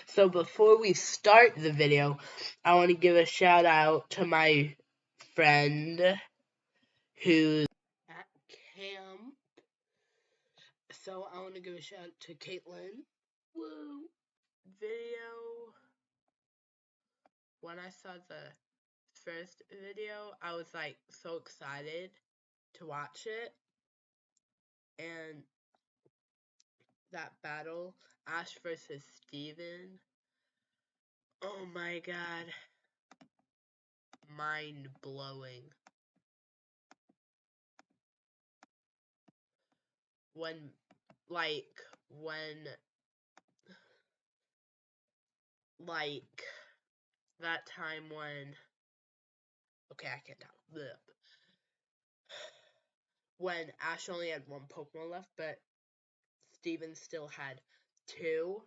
So before we start the video, I want to give a shout out to my friend who's at camp. So I want to give a shout out to Caitlin. Woo! Video. When I saw the first video, I was like so excited to watch it. And that battle, Ash versus Steven. Oh my god. Mind blowing. When that time when, okay, I can't talk. Blip. When Ash only had one Pokemon left, but Steven still had two,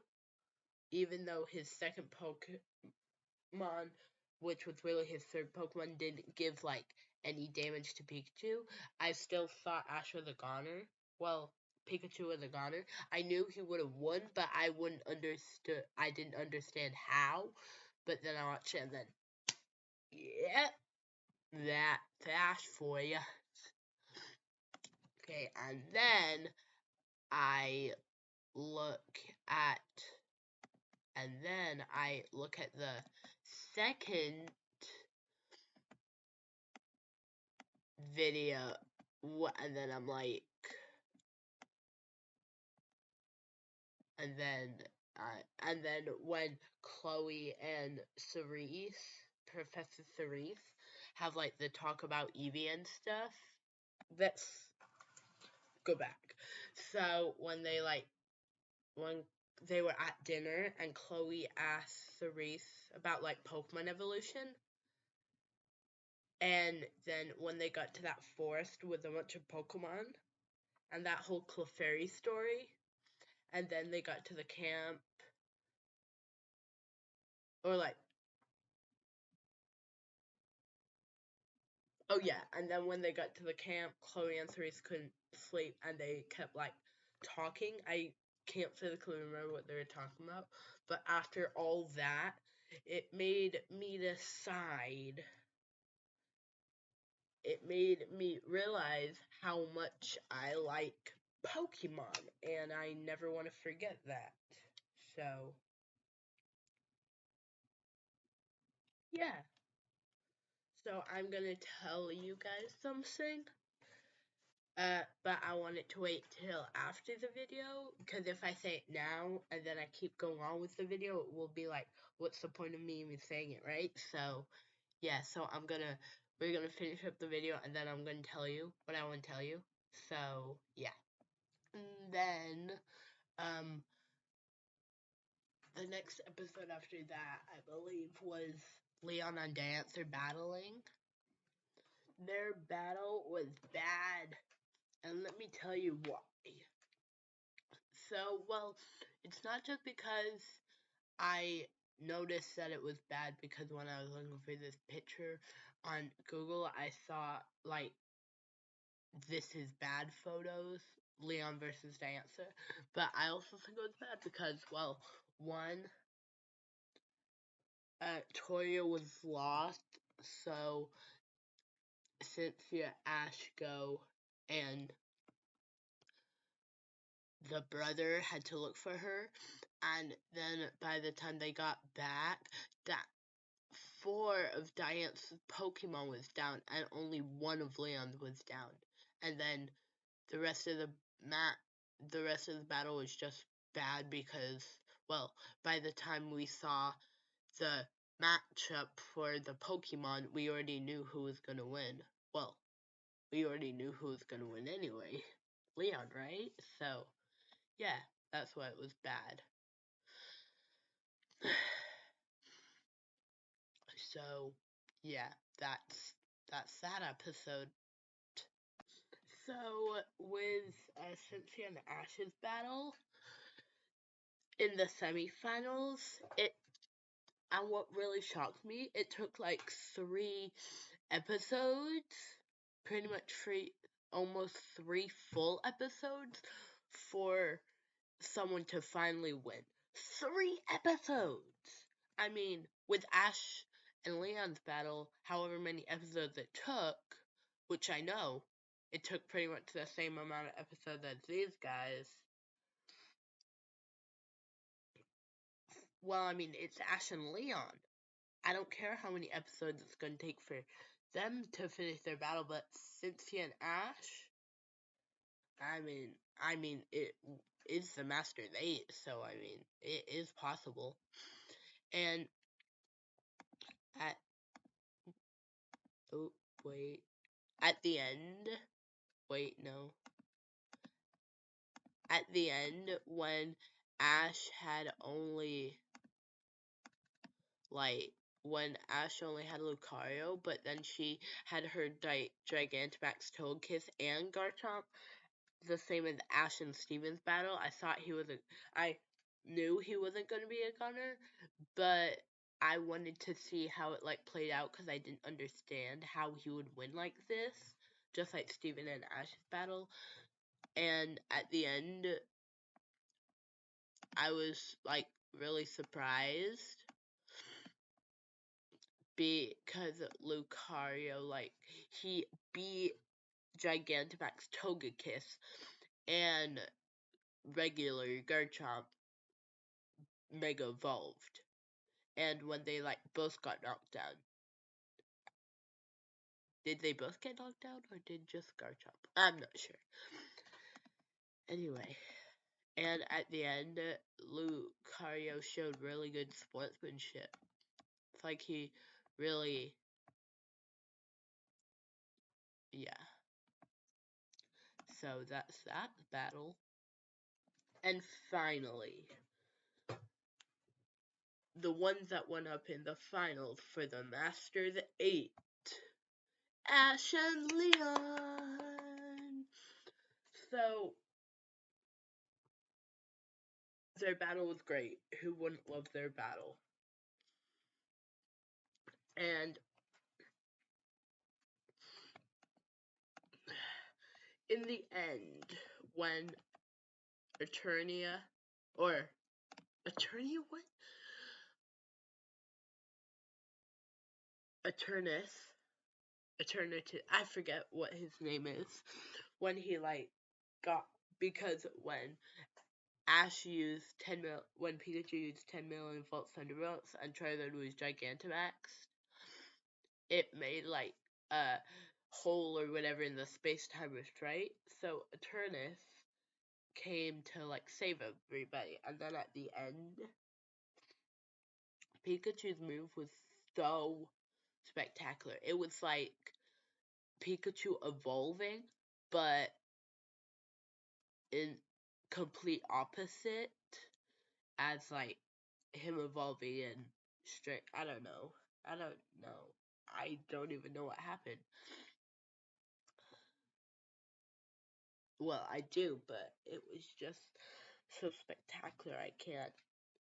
even though his second Pokemon, which was really his third Pokemon, didn't give like any damage to Pikachu. I still thought Ash was a goner. Well, Pikachu was a goner. I knew he would have won, but I didn't understand how. But then I watched it and then, yeah, that's Ash for you. Okay, and then I look at the second video, and then I'm like, and then when Chloe and Professor Cerise, have like the talk about Eevee and stuff, let's go back. So when they were at dinner and Chloe asked Cerise about like Pokemon evolution, and then when they got to that forest with a bunch of Pokemon and that whole Clefairy story, and then they got to the camp, or like, oh yeah, and then when they got to the camp, Chloe and Cerise couldn't sleep and they kept like talking. I can't physically remember what they were talking about, but after all that, it made me decide. It made me realize how much I like Pokemon, and I never want to forget that. So, yeah. So I'm gonna tell you guys something. But I want it to wait till after the video, because if I say it now and then I keep going on with the video, it will be like, what's the point of me even saying it, right? So, yeah, so we're gonna finish up the video, and then I'm gonna tell you what I want to tell you. So, yeah. And then, the next episode after that, I believe, was Leon and Dancer battling. Their battle was bad, and let me tell you why. So, well, it's not just because I noticed that it was bad, because when I was looking for this picture on Google, I saw, like, this is bad photos, Leon versus Dancer, but I also think it was bad because, well, one, Toria was lost, so Cynthia, Ash go, and the brother had to look for her, and then by the time they got back, that 4 of Diane's Pokemon was down, and only 1 of Leon's was down. And then the rest of the battle was just bad because, well, by the time we saw the matchup for the Pokemon, we already knew who was gonna win. Well, we already knew who was gonna win anyway. Leon, right? So, yeah, that's why it was bad. So, yeah, that's that episode. So, with Cynthia and Ash's battle in the semifinals, and what really shocked me, it took like 3 episodes, pretty much almost 3 full episodes for someone to finally win. 3 episodes! I mean, with Ash and Leon's battle, however many episodes it took, which I know, it took pretty much the same amount of episodes as these guys. Well, I mean, it's Ash and Leon. I don't care how many episodes it's going to take for them to finish their battle, but Cynthia and Ash, I mean, it is the Master's 8, so I mean, it is possible. And at at the end, at the end, when Ash had only, when Ash only had Lucario, but then she had her Gigantamax Togekiss and Garchomp, the same as Ash and Steven's battle. I knew he wasn't going to be a gunner, but I wanted to see how it played out because I didn't understand how he would win like this, just like Steven and Ash's battle. And at the end, I was really surprised because Lucario he beat Gigantamax Togekiss and regular Garchomp Mega Evolved. And when they both got knocked down. Did they both get knocked down or did just Garchomp? I'm not sure. Anyway, and at the end, Lucario showed really good sportsmanship. It's like he really, yeah. So that's that battle. And finally, the ones that went up in the finals for the Masters 8. Ash and Leon. So their battle was great. Who wouldn't love their battle? And in the end, when Eternia I forget what his name is, when he because when Ash used when Pikachu used 10 million Volt Thunderbolts and Charizard was Gigantamax, it made a hole or whatever in the space-time restraint, so Eternus came to save everybody, and then at the end, Pikachu's move was so spectacular. It was like Pikachu evolving, but in complete opposite as him evolving in straight. I don't know. I don't even know what happened. Well, I do, but it was just so spectacular. I can't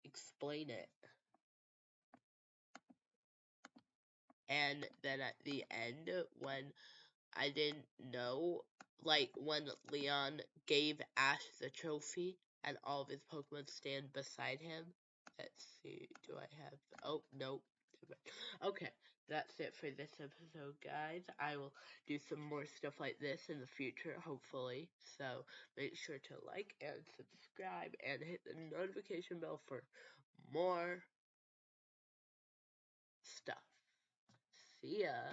explain it. And then at the end, when I didn't know, when Leon gave Ash the trophy and all of his Pokemon stand beside him. Let's see, do I have, oh, nope. Okay, that's it for this episode, guys. I will do some more stuff like this in the future, hopefully. So, make sure to like and subscribe and hit the notification bell for more stuff. See ya.